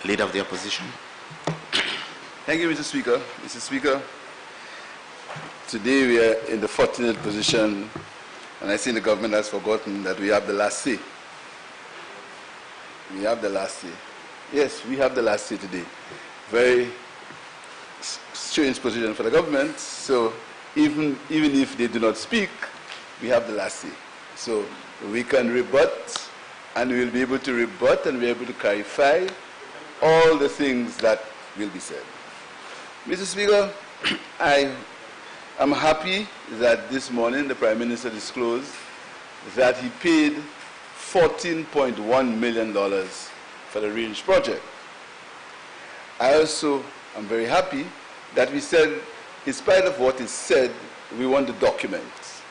Leader of the Opposition. Thank you, Mr. Speaker. Mr. Speaker, today we are in the fortunate position, and I think the government has forgotten that we have the last say. We have the last say. Yes, we have the last say today. Very strange position for the government. So even if they do not speak, we have the last say. So we can rebut, and we will be able to rebut and be able to clarify all the things that will be said. Mr. Speaker, I am happy that this morning the Prime Minister disclosed that he paid $14.1 million for the range project. I also am very happy that we said, in spite of what is said, we want the documents.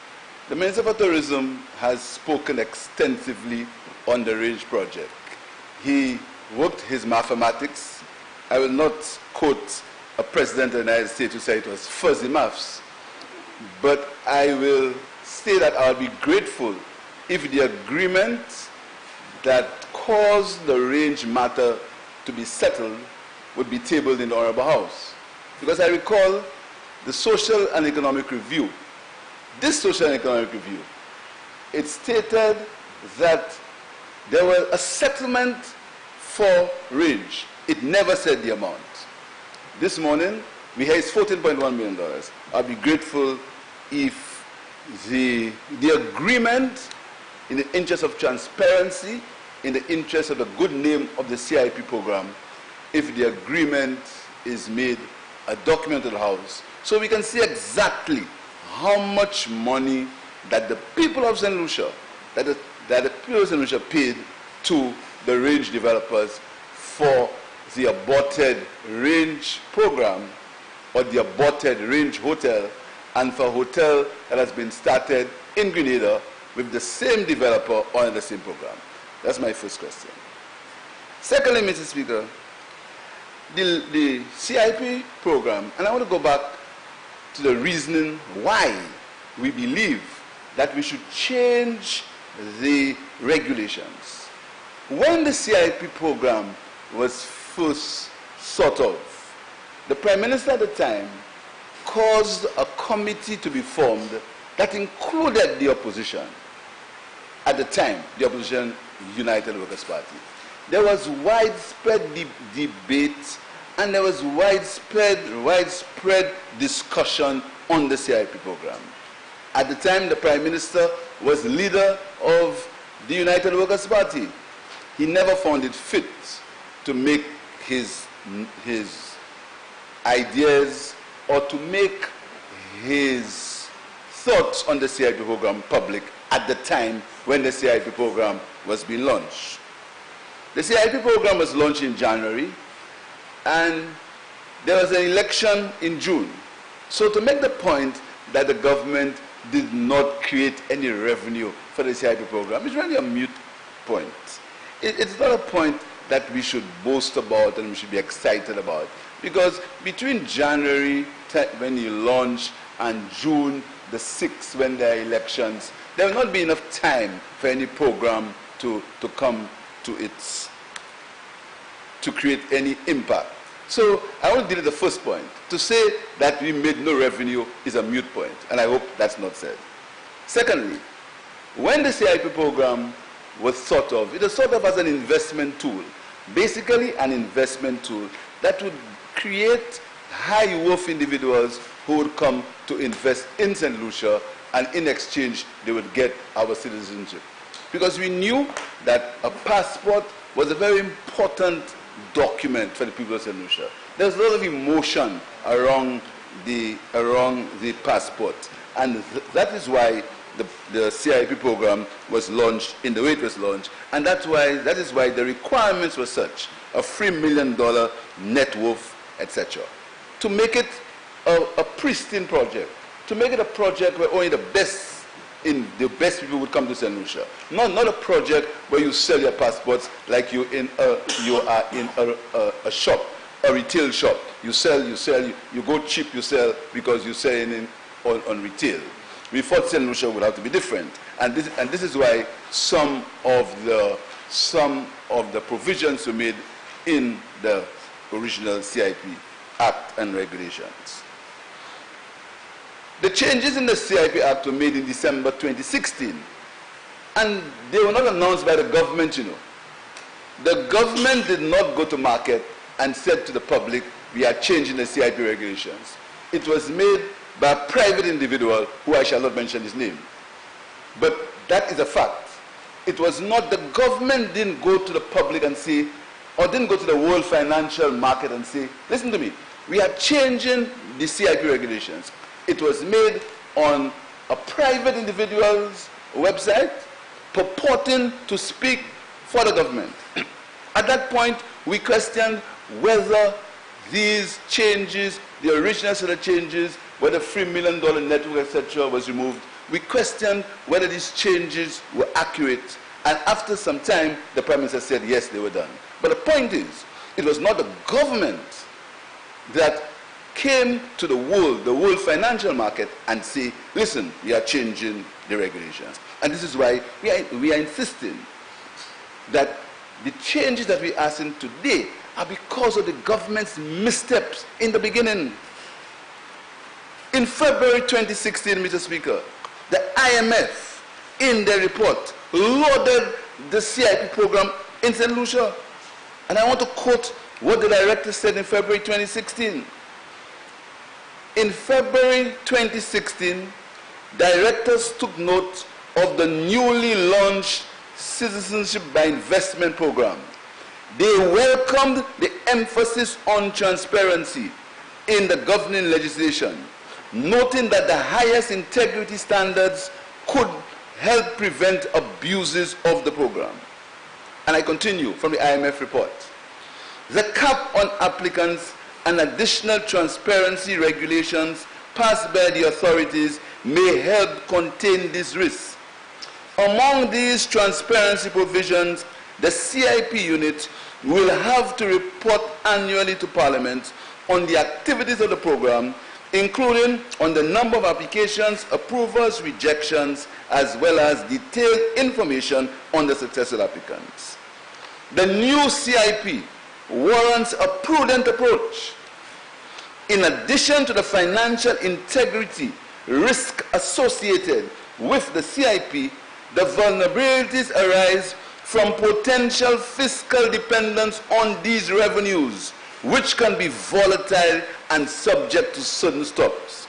The Minister for Tourism has spoken extensively on the range project. He worked his mathematics. I will not quote a president of the United States who said it was fuzzy maths, but I will say that I'll be grateful if the agreement that caused the range matter to be settled would be tabled in the Honorable House. Because I recall the Social and Economic Review. This Social and Economic Review, it stated that there was a settlement for range. It never said the amount. This morning, we hear it's $14.1 million. I'll be grateful if the agreement, in the interest of transparency, in the interest of the good name of the CIP program, if the agreement is made a document to the House, so we can see exactly how much money that the people of St. Lucia, that the people of St. Lucia paid to the range developers for the aborted range program or the aborted range hotel, and for a hotel that has been started in Grenada with the same developer on the same program. That's my first question. Secondly, Mr. Speaker, the CIP program, and I want to go back to the reasoning why we believe that we should change the regulations. When the CIP program was first thought of, the Prime Minister at the time caused a committee to be formed that included the opposition. At the time, the opposition United Workers' Party. There was widespread debate and there was widespread discussion on the CIP program. At the time, the Prime Minister was leader of the United Workers' Party. He never found it fit to make his ideas or to make his thoughts on the CIP program public at the time when the CIP program was being launched. The CIP program was launched in January, and there was an election in June. So to make the point that the government did not create any revenue for the CIP program, it's really a moot point. It's not a point that we should boast about and we should be excited about, because between January, when you launch, and June the 6th, when there are elections, there will not be enough time for any program to come to to create any impact. So I want to deal with the first point. To say that we made no revenue is a moot point, and I hope that's not said. Secondly, when the CIP program was thought of, it was thought of as an investment tool, basically an investment tool that would create high-worth individuals who would come to invest in St. Lucia, and in exchange, they would get our citizenship. Because we knew that a passport was a very important document for the people of St. Lucia. There's a lot of emotion around the passport, and that is why the CIP program was launched in the way it was launched, and that is why the requirements were such: a $3 million net worth, etc. To make it a pristine project, to make it a project where only the best people would come to St. Lucia. Not a project where you sell your passports like you are in a shop, a retail shop. You sell, you go cheap, you sell because you're selling on retail. We thought St. Lucia would have to be different, and this is why some of the provisions were made in the original CIP Act and regulations. The changes in the CIP Act were made in December 2016, and they were not announced by the government, you know. The government did not go to market and said to the public, we are changing the CIP regulations. It was made by a private individual who I shall not mention his name. But that is a fact. It was not, the government didn't go to the public and say, or didn't go to the world financial market and say, listen to me, we are changing the CIP regulations. It was made on a private individual's website purporting to speak for the government. At that point, we questioned whether these changes, the original set of changes, whether $3 million network, etc., was removed. We questioned whether these changes were accurate, and after some time, the Prime Minister said, yes, they were done. But the point is, it was not the government that came to the world financial market, and say, listen, we are changing the regulations. And this is why we are insisting that the changes that we are asking today are because of the government's missteps in the beginning. In February 2016, Mr. Speaker, the IMF, in their report, lauded the CIP program in St. Lucia. And I want to quote what the director said in February 2016. In February 2016, directors took note of the newly launched Citizenship by Investment program. They welcomed the emphasis on transparency in the governing legislation, noting that the highest integrity standards could help prevent abuses of the program. And I continue from the IMF report. The cap on applicants and additional transparency regulations passed by the authorities may help contain these risks. Among these transparency provisions, the CIP unit will have to report annually to Parliament on the activities of the program, including on the number of applications, approvals, rejections, as well as detailed information on the successful applicants. The new CIP warrants a prudent approach. In addition to the financial integrity risk associated with the CIP, the vulnerabilities arise from potential fiscal dependence on these revenues, which can be volatile and subject to sudden stops.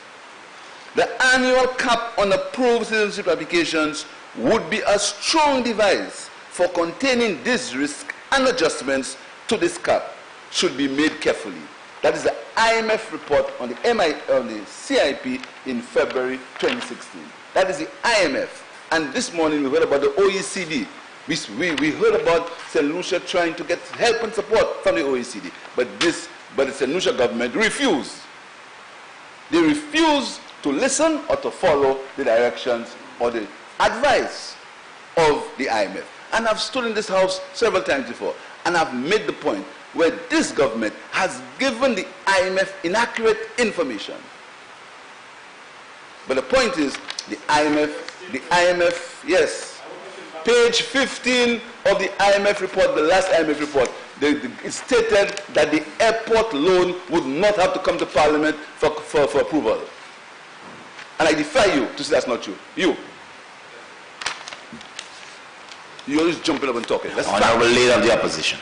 The annual cap on approved citizenship applications would be a strong device for containing this risk, and adjustments to this cap should be made carefully. That is the IMF report on the CIP in February 2016. That is the IMF. And this morning we heard about the OECD. We heard about St. Lucia trying to get help and support from the OECD. But the St. Lucia government refused. They refused to listen or to follow the directions or the advice of the IMF. And I've stood in this house several times before, and I've made the point where this government has given the IMF inaccurate information. But the point is, the IMF, yes, page 15 of the IMF report, the last IMF report, it stated that the airport loan would not have to come to Parliament for approval. And I defy you to say that's not true. You're always jumping up and talking. That's Honorable Leader of the Opposition.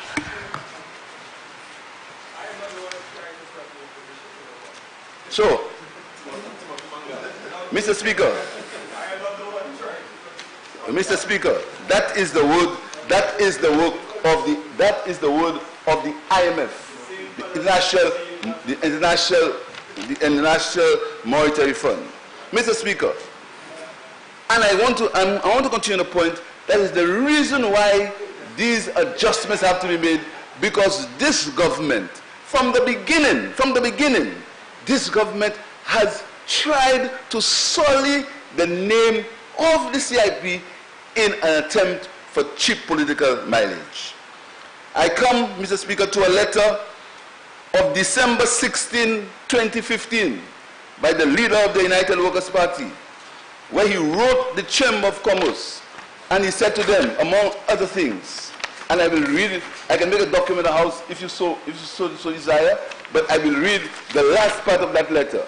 So, Mr. Speaker, that is the word of the IMF, the International Monetary Fund. Mr. Speaker, and I want to continue the point. That is the reason why these adjustments have to be made, because this government, from the beginning, this government has tried to sully the name of the CIP in an attempt for cheap political mileage. I come, Mr. Speaker, to a letter of December 16, 2015, by the leader of the United Workers' Party, where he wrote the Chamber of Commerce, and he said to them, among other things, and I will read it. I can make a document in the House if you so desire, but I will read the last part of that letter.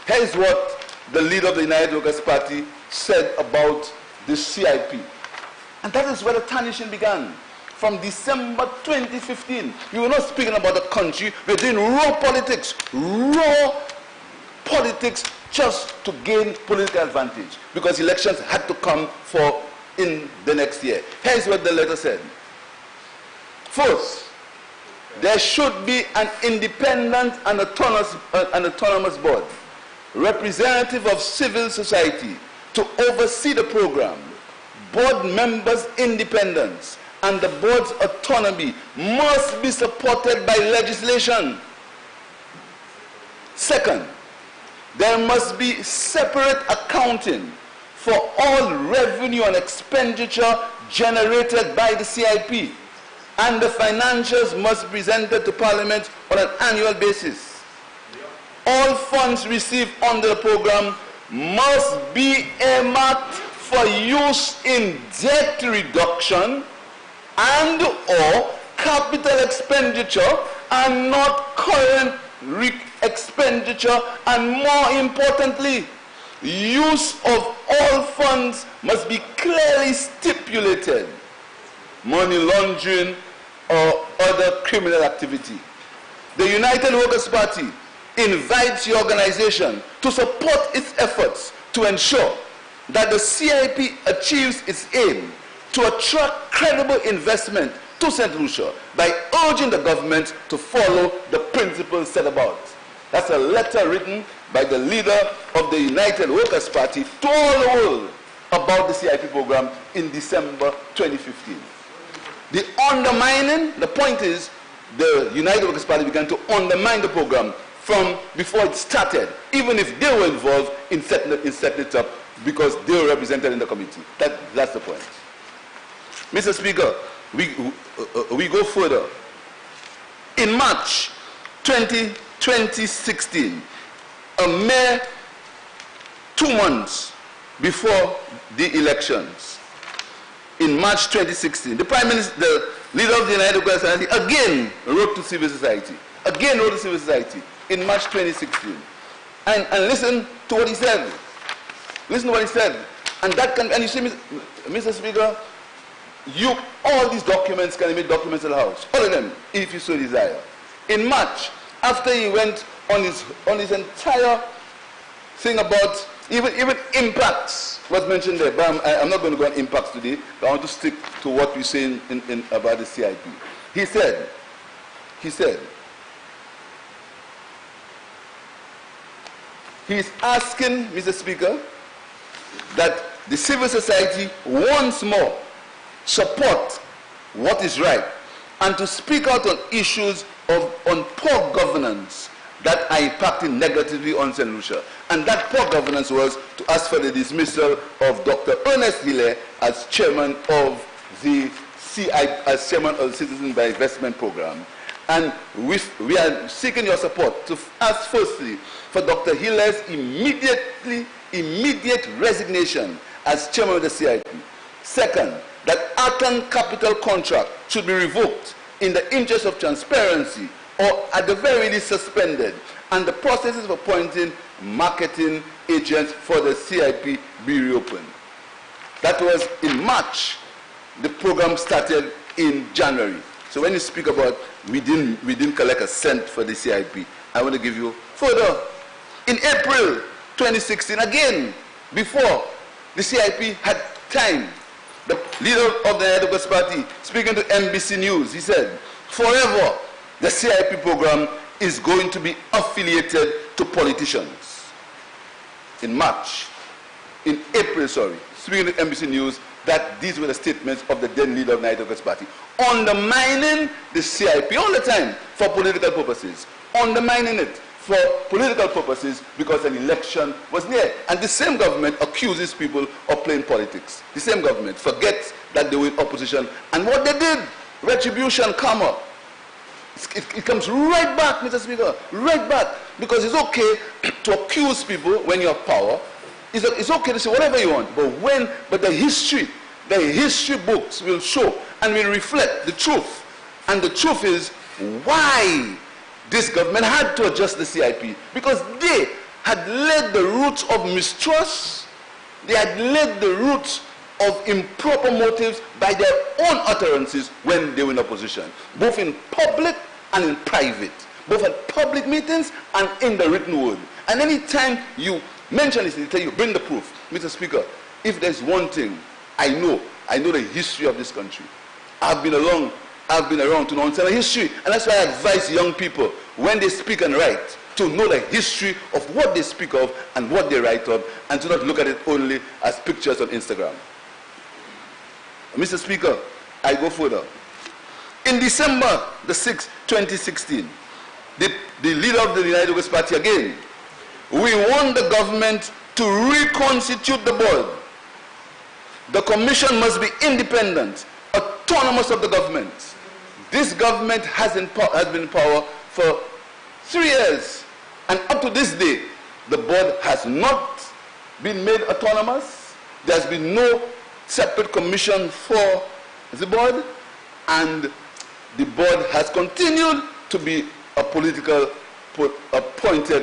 Here is what the leader of the United Workers' Party said about the CIP. And that is where the tarnishing began. From December 2015, we were not speaking about the country, we were doing raw politics just to gain political advantage, because elections had to come in the next year. Here's what the letter said. First, there should be an independent and autonomous board, representative of civil society, to oversee the program. Board members' independence and the board's autonomy must be supported by legislation. Second, there must be separate accounting for all revenue and expenditure generated by the CIP, and the financials must be presented to Parliament on an annual basis. All funds received under the program must be earmarked for use in debt reduction and or capital expenditure, and not current expenditure, and more importantly, use of all funds must be clearly stipulated. Money laundering or other criminal activity. The United Workers' Party invites the organization to support its efforts to ensure that the CIP achieves its aim to attract credible investment to St. Lucia by urging the government to follow the principles set about. That's a letter written by the leader of the United Workers' Party to all the world about the CIP program in December 2015. The point is, the United Workers' Party began to undermine the program from before it started, even if they were involved in setting it up, because they were represented in the committee. That's the point. Mr. Speaker, we go further. In March 2016, a mere 2 months before the elections, in March 2016, the Prime Minister, the leader of the United Workers' Party, again wrote to civil society. In March 2016. And listen to what he said. Listen to what he said. And you see, Mr. Speaker, all these documents can be documents of the House. All of them, if you so desire. In March, after he went on his entire thing about even impacts was mentioned there, but I'm not going to go on impacts today. I want to stick to what we say about the CIP. He said, he's asking, Mr. Speaker, that the civil society once more support what is right and to speak out on issues on poor governance that are impacting negatively on St. Lucia. And that poor governance was to ask for the dismissal of Dr. Ernest Hilaire as chairman of the Citizen by Investment Program. And we are seeking your support to ask firstly for Dr. Hilaire's immediate resignation as chairman of the CIP. Second, that Atom Capital contract should be revoked in the interest of transparency, or at the very least suspended, and the processes of appointing marketing agents for the CIP be reopened. That was in March. The program started in January. So when you speak about we didn't collect a cent for the CIP, I want to give you further. In April 2016, again, before the CIP had time, the leader of the United Workers' Party, speaking to NBC News, he said, forever, the CIP program is going to be affiliated to politicians. In April, speaking to NBC News, that these were the statements of the then leader of the United Workers' Party, undermining the CIP all the time for political purposes, undermining it for political purposes because an election was near. And the same government accuses people of playing politics. The same government forgets that they were in opposition. And what they did, retribution, karma, it comes right back, Mr. Speaker, right back. Because it's okay to accuse people when you have power. It's okay to say whatever you want. But the history books will show, and will reflect the truth. And the truth is why this government had to adjust the CIP, because they had laid the roots of mistrust, they had laid the roots of improper motives by their own utterances when they were in opposition, both in public and in private, both at public meetings and in the written word. And any time you mention this, they tell you, bring the proof. Mr. Speaker, if there's one thing I know the history of this country. I've been around to understand the history, and that's why I advise young people when they speak and write to know the history of what they speak of and what they write of, and to not look at it only as pictures on Instagram. Mr. Speaker, I go further. In December the 6th, 2016, the leader of the United West Party again, we want the government to reconstitute the board. The commission must be independent, autonomous of the government. This government has been in power for 3 years, and up to this day, the board has not been made autonomous. There has been no separate commission for the board, and the board has continued to be appointed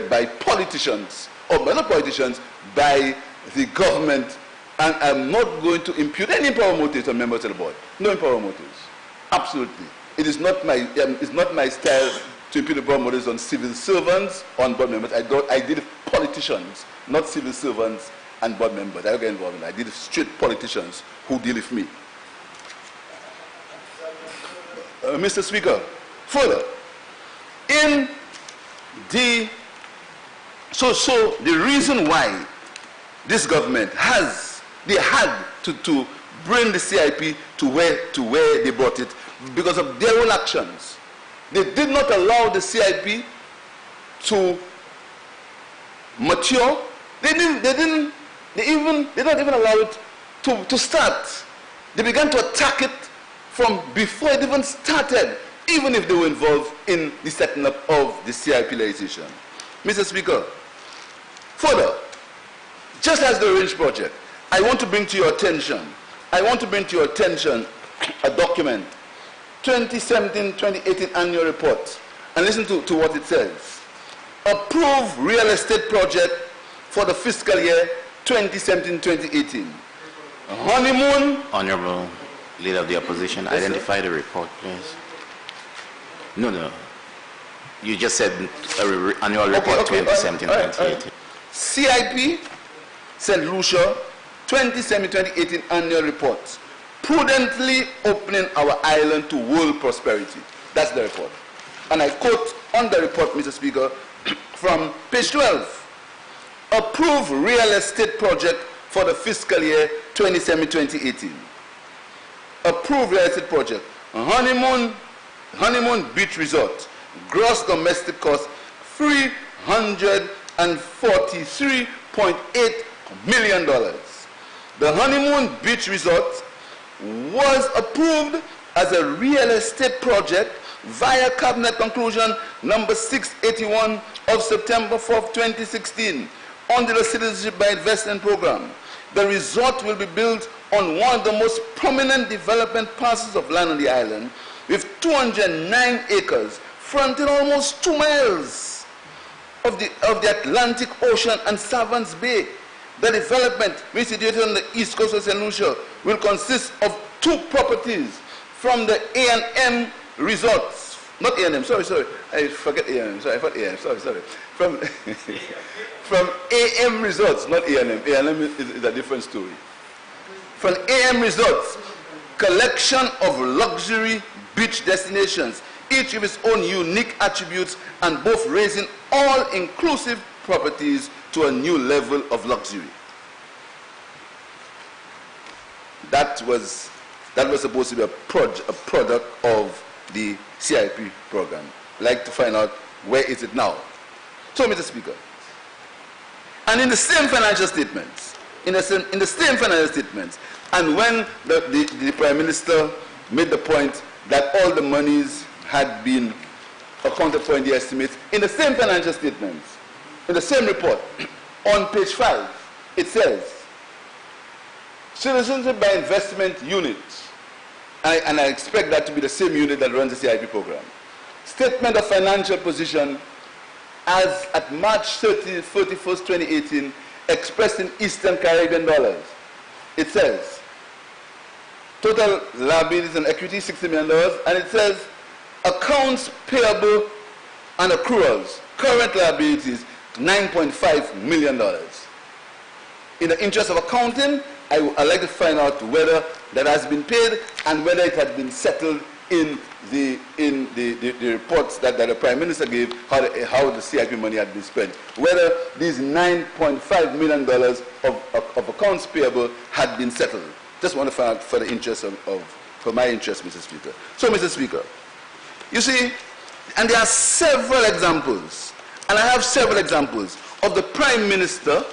by politicians, or by not politicians, by the government. And I'm not going to impute any improper motives on members of the board. No improper motives. Absolutely. It is not my style to impute improper motives on civil servants, on board members. I deal with politicians, not civil servants and board members. I don't get involved in that. I deal with straight politicians who deal with me. Mr. Speaker, further, so the reason why this government had to bring the CIP to where they brought it, because of their own actions. They did not allow the CIP to mature. They did not even allow it to start. They began to attack it from before it even started, even if they were involved in the setting up of the CIP legislation. Mr. Speaker, further, just as the Range Project, I want to bring to your attention a document, 2017-2018 annual report, and listen to what it says. Approved real estate project for the fiscal year 2017-2018. Honeymoon. Honorable Leader of the Opposition, yes, identify the report, please. No. You just said annual report 2017-2018. CIP, St. Lucia, 2017-2018 annual report. Prudently opening our island to world prosperity. That's the report. And I quote on the report, Mr. Speaker, from page 12. Approved real estate project for the fiscal year 2017-2018. Approved real estate project. Honeymoon Beach Resort. Gross domestic cost $343.8 million. The Honeymoon Beach Resort was approved as a real estate project via Cabinet Conclusion number 681 of September 4th, 2016 under the Citizenship by Investment Program. The resort will be built on one of the most prominent development parcels of land on the island with 209 acres fronting almost 2 miles of the Atlantic Ocean and Savans Bay. The development, which is situated on the east coast of St. Lucia, will consist of 2 properties from the A&M resorts. Not A&M, sorry. I forget A&M, sorry, I forgot A&M, sorry. From AM resorts, not A&M. A&M is a different story. From AM resorts, collection of luxury beach destinations, each with its own unique attributes, and both raising all-inclusive properties to a new level of luxury. That was supposed to be a product of the CIP program. I'd like to find out where is it now. So, Mr. Speaker, and in the same financial statements, and when the Prime Minister made the point that all the monies had been accounted for in the estimates, in the same financial statements, in the same report, on page 5, it says, Citizenship by Investment Unit, and I expect that to be the same unit that runs the CIP program. Statement of financial position as at March 31st, 2018, expressed in Eastern Caribbean dollars. It says, total liabilities and equity, $60 million, and it says, accounts payable and accruals, current liabilities, $9.5 million. In the interest of accounting, I'd like to find out whether that has been paid and whether it has been settled in the reports that the Prime Minister gave, how the CIP money had been spent. Whether these $9.5 million of accounts payable had been settled. Just want to find out for the interest for my interest, Mr. Speaker. So, Mr. Speaker, you see, and there are several examples, and I have several examples of the Prime Minister,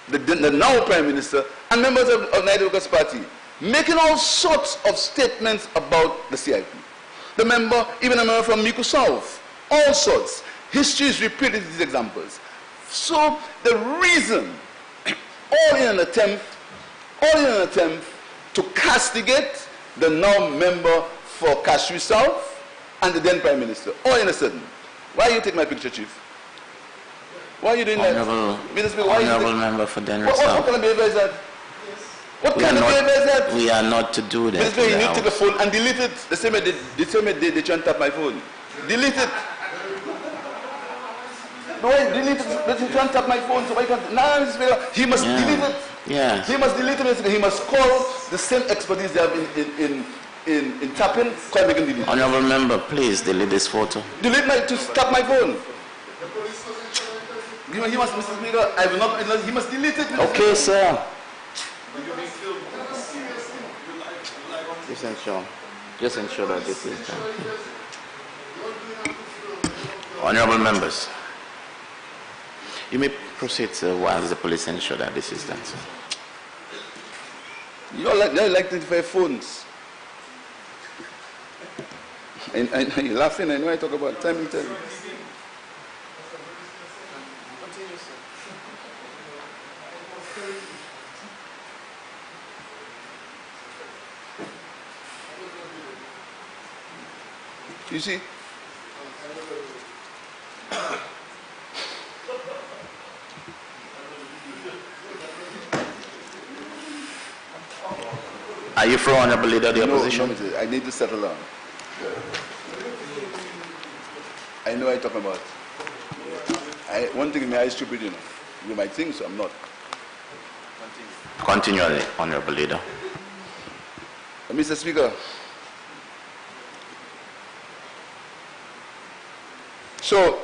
the now Prime Minister, and members of United Workers' Party making all sorts of statements about the CIP. Even a member from Miku South, all sorts. History is repeated these examples. So the reason, all in an attempt to castigate the now member for Kashui South and the then Prime Minister, all in a sudden. Why you take my picture, Chief? Why are you doing that? Honorable member for Denver South. What kind of behavior is that? What kind of behavior is that? We are not to do that. You need to take the phone and delete it. The same way they try and tap my phone. Delete it. No, delete it. They try and tap my phone, so I can't. Now he must delete it. Yeah. He must delete it. He must call the same expertise they have in tapping. Call and delete. Honorable member, please delete this photo. Delete to tap my phone. He must, Mr. Speaker, I will not. He must delete it. Okay, sir. Just ensure that this is done. Honorable members, you may proceed, sir, while the police ensure that this is done, sir. You don't like to play phones. And you're laughing, I know I talk about time and time. You see? Are you for Honorable Leader of the Opposition? No, I need to settle down. I know what I talk about. One thing in my eyes is stupid, you know. You might think so, I'm not. Continue, Honorable Leader. Mr. Speaker, so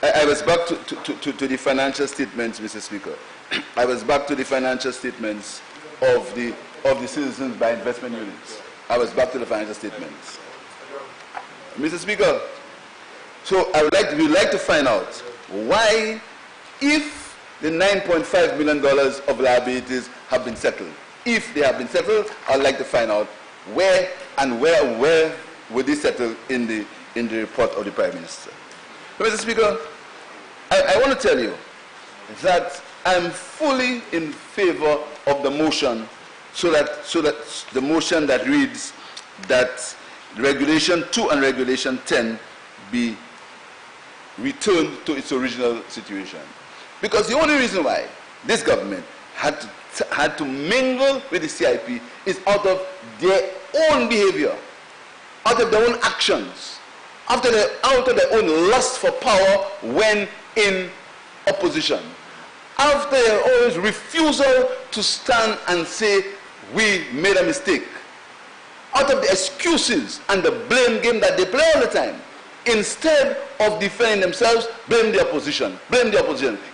I was back to the financial statements, Mr. Speaker. I was back to the financial statements of the citizens by investment units. I was back to the financial statements. Mr. Speaker, so we'd like to find out why, if the $9.5 million of liabilities have been settled, if they have been settled, I'd like to find out where would they settle in the report of the Prime Minister. Mr. Speaker, I want to tell you that I'm fully in favor of the motion, so that the motion that reads that Regulation 2 and Regulation 10 be returned to its original situation. Because the only reason why this government had to mingle with the CIP is out of their own behavior, out of their own actions, out of their own lust for power when in opposition, after their own refusal to stand and say, we made a mistake, out of the excuses and the blame game that they play all the time. Instead of defending themselves, blame the opposition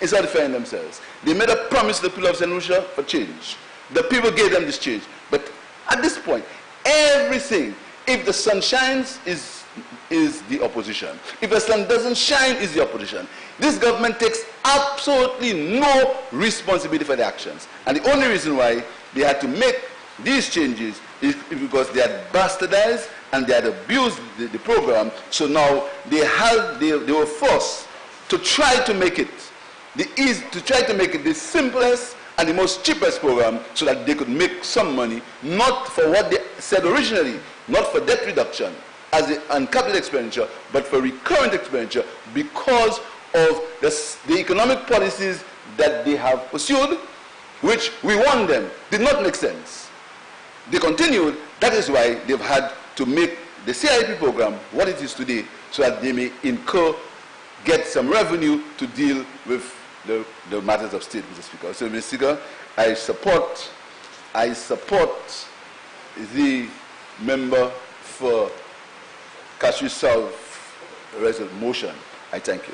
instead of defending themselves. They made a promise to the people of St. Lucia for change. The people gave them this change. But at this point, everything, if the sun shines, is the opposition. If the sun doesn't shine, is the opposition. This government takes absolutely no responsibility for their actions. And the only reason why they had to make these changes is because they had bastardized and they had abused the program. So now they were forced to try to make it the simplest and the most cheapest program, so that they could make some money, not for what they said originally, not for debt reduction and capital expenditure, but for recurrent expenditure because of the economic policies that they have pursued, which we warned them did not make sense. They continued. That is why they've had to make the CIP program what it is today, so that they may get some revenue to deal with the matters of state, Mr. Speaker. So, Mr. Speaker, I support the member for Cashew South motion. I thank you.